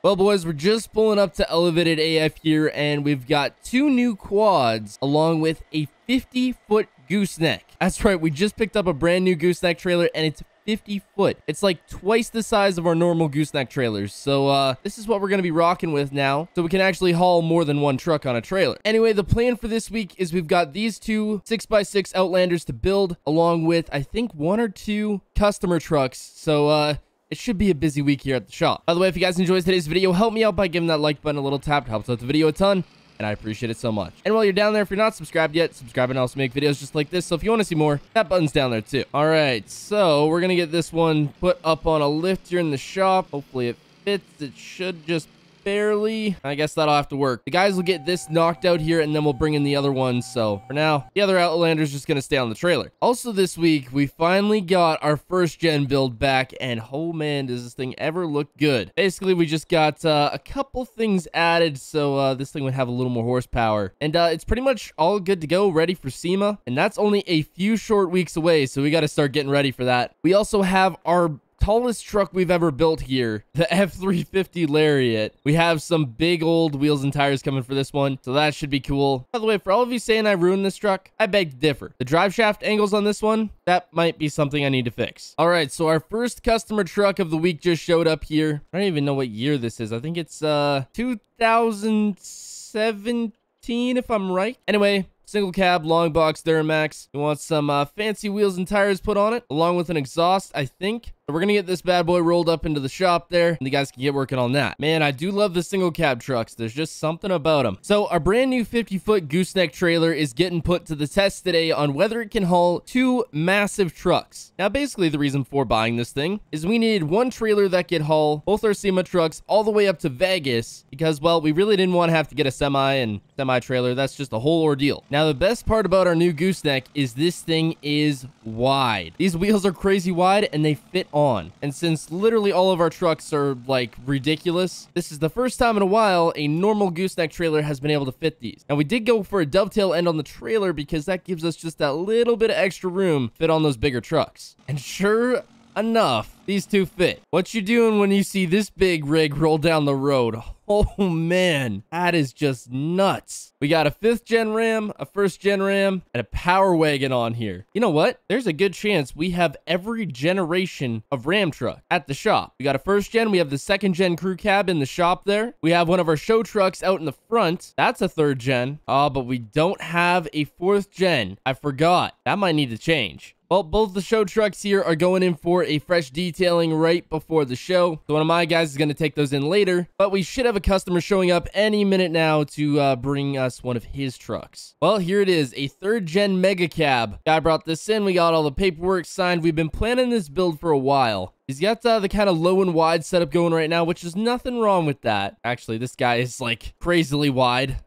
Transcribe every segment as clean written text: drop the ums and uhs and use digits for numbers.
Well, boys, we're just pulling up to Elevated AF here, and we've got 2 new quads along with a 50-foot gooseneck. That's right, we just picked up a brand new gooseneck trailer, and it's 50 foot. It's like twice the size of our normal gooseneck trailers. So this is what we're going to be rocking with now, so we can actually haul more than one truck on a trailer. Anyway, the plan for this week is we've got these 2 6x6 Outlanders to build, along with I think 1 or 2 customer trucks. So it should be a busy week here at the shop. By the way, if you guys enjoyed today's video, help me out by giving that like button a little tap. It helps out the video a ton, and I appreciate it so much. And while you're down there, if you're not subscribed yet, subscribe, and I also make videos just like this. So if you want to see more, that button's down there too. All right, so we're going to get this one put up on a lift here in the shop. Hopefully it fits. It should just barely. I guess that'll have to work. The guys will get this knocked out here, and then we'll bring in the other ones. So for now, the other Outlander's just going to stay on the trailer. Also this week, we finally got our first gen build back, and oh man, does this thing ever look good. Basically, we just got a couple things added, so this thing would have a little more horsepower. And it's pretty much all good to go, ready for SEMA, and that's only a few short weeks away, so we got to start getting ready for that. We also have our tallest truck we've ever built here, the F-350 Lariat. We have some big old wheels and tires coming for this one, so that should be cool. By the way, for all of you saying I ruined this truck, I beg to differ. The drive shaft angles on this one, that might be something I need to fix. All right, so our first customer truck of the week just showed up here. I don't even know what year this is. I think it's 2017, if I'm right. Anyway, single cab, long box Duramax. We want some fancy wheels and tires put on it, along with an exhaust, I think. So we're going to get this bad boy rolled up into the shop there, and the guys can get working on that. Man, I do love the single cab trucks. There's just something about them. So our brand new 50-foot gooseneck trailer is getting put to the test today on whether it can haul 2 massive trucks. Now, basically, the reason for buying this thing is we needed 1 trailer that could haul both our SEMA trucks all the way up to Vegas because, well, we really didn't want to have to get a semi and semi-trailer. That's just a whole ordeal. Now, the best part about our new gooseneck is this thing is wide. These wheels are crazy wide, and they fit on. And since literally all of our trucks are like ridiculous, this is the first time in a while a normal gooseneck trailer has been able to fit these. Now we did go for a dovetail end on the trailer because that gives us just that little bit of extra room to fit on those bigger trucks. And sure enough, these 2 fit. What you doing when you see this big rig roll down the road? Oh man, that is just nuts. We got a 5th gen Ram, a 1st gen Ram, and a Power Wagon on here. You know what? There's a good chance we have every generation of Ram truck at the shop. We got a 1st gen, we have the 2nd gen crew cab in the shop there. We have one of our show trucks out in the front. That's a 3rd gen. But we don't have a 4th gen. I forgot. That might need to change. Well, both the show trucks here are going in for a fresh detailing right before the show. So one of my guys is going to take those in later, but we should have a customer showing up any minute now to bring us one of his trucks. Well, here it is, a 3rd gen mega cab. Guy brought this in. We got all the paperwork signed. We've been planning this build for a while. He's got the kind of low and wide setup going right now, which is nothing wrong with that. Actually, this guy is like crazily wide.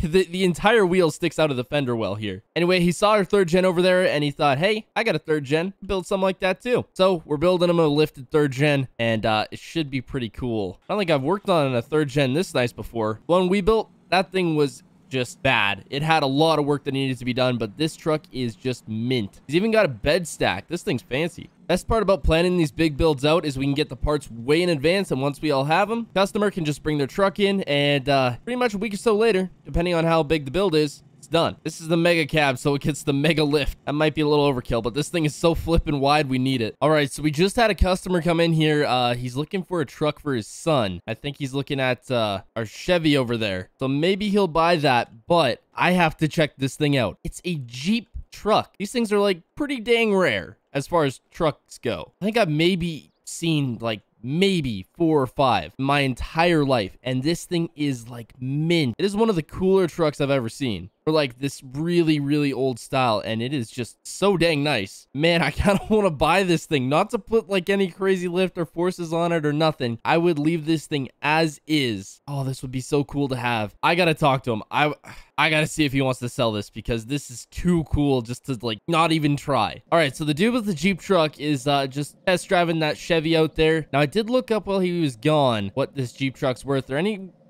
The entire wheel sticks out of the fender well here. Anyway, he saw our 3rd gen over there, and he thought, hey, I got a 3rd gen. Build something like that too. So we're building him a lifted 3rd gen, and it should be pretty cool. I don't think I've worked on a 3rd gen this nice before. One we built, that thing was just bad. It had a lot of work that needed to be done, but this truck is just mint. He's even got a bed stack. This thing's fancy. Best part about planning these big builds out is we can get the parts way in advance, and once we all have them, customer can just bring their truck in, and pretty much a week or so later, depending on how big the build is, it's done. This is the mega cab, so it gets the mega lift. That might be a little overkill, but this thing is so flippin' wide, we need it. All right, so we just had a customer come in here. He's looking for a truck for his son. I think he's looking at our Chevy over there, so maybe he'll buy that, but I have to check this thing out. It's a Jeep truck. These things are like pretty dang rare as far as trucks go. I think I've maybe seen like maybe 4 or 5 my entire life, and this thing is like mint. It is one of the cooler trucks I've ever seen. For like this really, really old style, and it is just so dang nice. Man, I kind of want to buy this thing, not to put like any crazy lift or forces on it or nothing. I would leave this thing as is. Oh, this would be so cool to have. I gotta talk to him. I gotta see if he wants to sell this, because this is too cool just to like not even try. All right, so the dude with the Jeep truck is just test driving that Chevy out there. Now I did look up while he was gone what this Jeep truck's worth.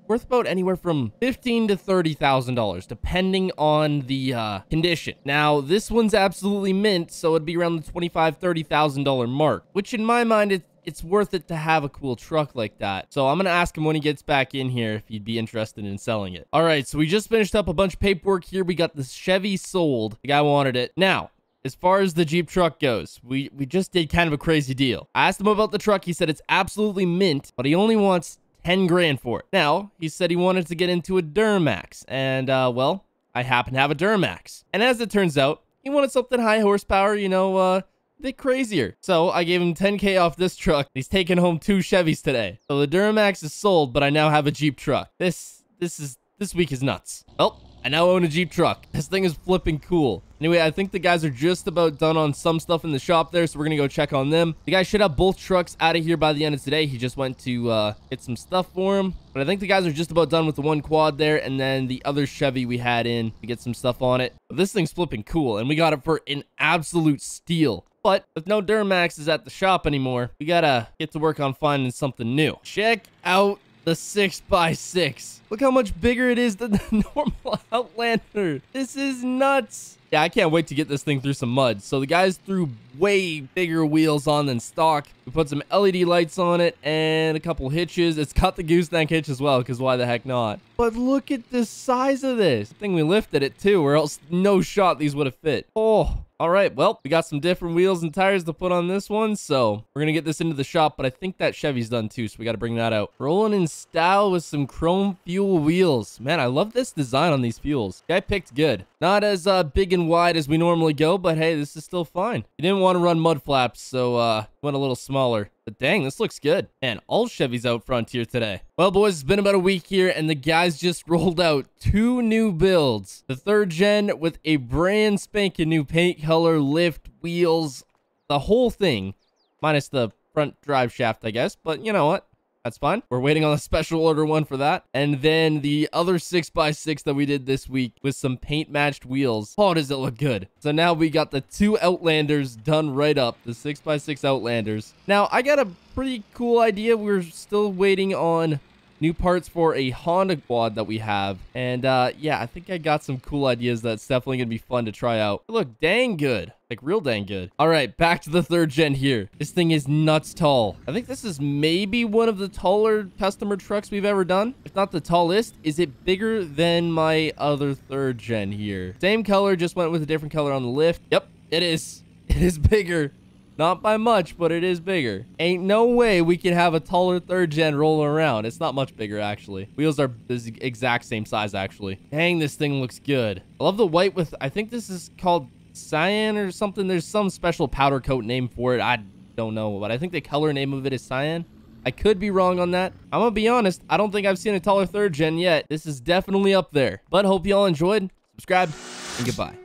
Worth about anywhere from $15,000 to $30,000, depending on the condition. Now, this one's absolutely mint, so it'd be around the $25,000 to $30,000 mark, which in my mind, it's it's worth it to have a cool truck like that. So I'm going to ask him when he gets back in here if he'd be interested in selling it. All right, so we just finished up a bunch of paperwork here. We got the Chevy sold. The guy wanted it. Now, as far as the Jeep truck goes, we just did kind of a crazy deal. I asked him about the truck. He said it's absolutely mint, but he only wants 10 grand for it. Now, he said he wanted to get into a Duramax, and, well, I happen to have a Duramax. And as it turns out, he wanted something high horsepower, you know, a bit crazier. So I gave him 10K off this truck. He's taking home 2 Chevys today. So the Duramax is sold, but I now have a Jeep truck. This week is nuts. Well, I now own a Jeep truck. This thing is flipping cool. Anyway, I think the guys are just about done on some stuff in the shop there, so we're gonna go check on them. The guy should have both trucks out of here by the end of today. He just went to get some stuff for him. But I think the guys are just about done with the one quad there, and then the other Chevy we had in to get some stuff on it. But this thing's flipping cool, and we got it for an absolute steal. But with no Duramaxes at the shop anymore, we gotta get to work on finding something new. Check out the 6x6. Look how much bigger it is than the normal Outlander. This is nuts. Yeah, I can't wait to get this thing through some mud. So the guys threw way bigger wheels on than stock. We put some LED lights on it and a couple hitches. It's got the gooseneck hitch as well, because why the heck not? But look at the size of this. I think we lifted it too, or else no shot these would have fit. Oh, all right. Well, we got some different wheels and tires to put on this one, so we're going to get this into the shop, but I think that Chevy's done too, so we got to bring that out. Rolling in style with some chrome fuel wheels. Man, I love this design on these fuels. Guy picked good. Not as big and wide as we normally go, but hey, this is still fine. He didn't want to run mud flaps, so went a little smaller. But dang, this looks good. Man, all Chevys out front here today. Well, boys, it's been about a week here, and the guys just rolled out 2 new builds. The 3rd gen with a brand spanking new paint color, lift, wheels, the whole thing. Minus the front drive shaft, I guess. But you know what? That's fine. We're waiting on a special order one for that. And then the other 6x6 that we did this week with some paint matched wheels. Oh, does it look good. So now we got the 2 Outlanders done right up. The 6x6 Outlanders. Now, I got a pretty cool idea. We're still waiting on new parts for a Honda quad that we have. And yeah, I think I got some cool ideas that's definitely going to be fun to try out. They look dang good. Like real dang good. All right, back to the 3rd gen here. This thing is nuts tall. I think this is maybe one of the taller customer trucks we've ever done. If not the tallest. Is it bigger than my other 3rd gen here? Same color, just went with a different color on the lift. Yep, it is. It is bigger. Not by much, but it is bigger. Ain't no way we can have a taller 3rd gen rolling around. It's not much bigger, actually. Wheels are the exact same size, actually. Dang, this thing looks good. I love the white with, I think this is called cyan or something. There's some special powder coat name for it. I don't know, but I think the color name of it is cyan. I could be wrong on that. I'm gonna be honest, I don't think I've seen a taller 3rd gen yet. This is definitely up there. But hope you all enjoyed. Subscribe and goodbye.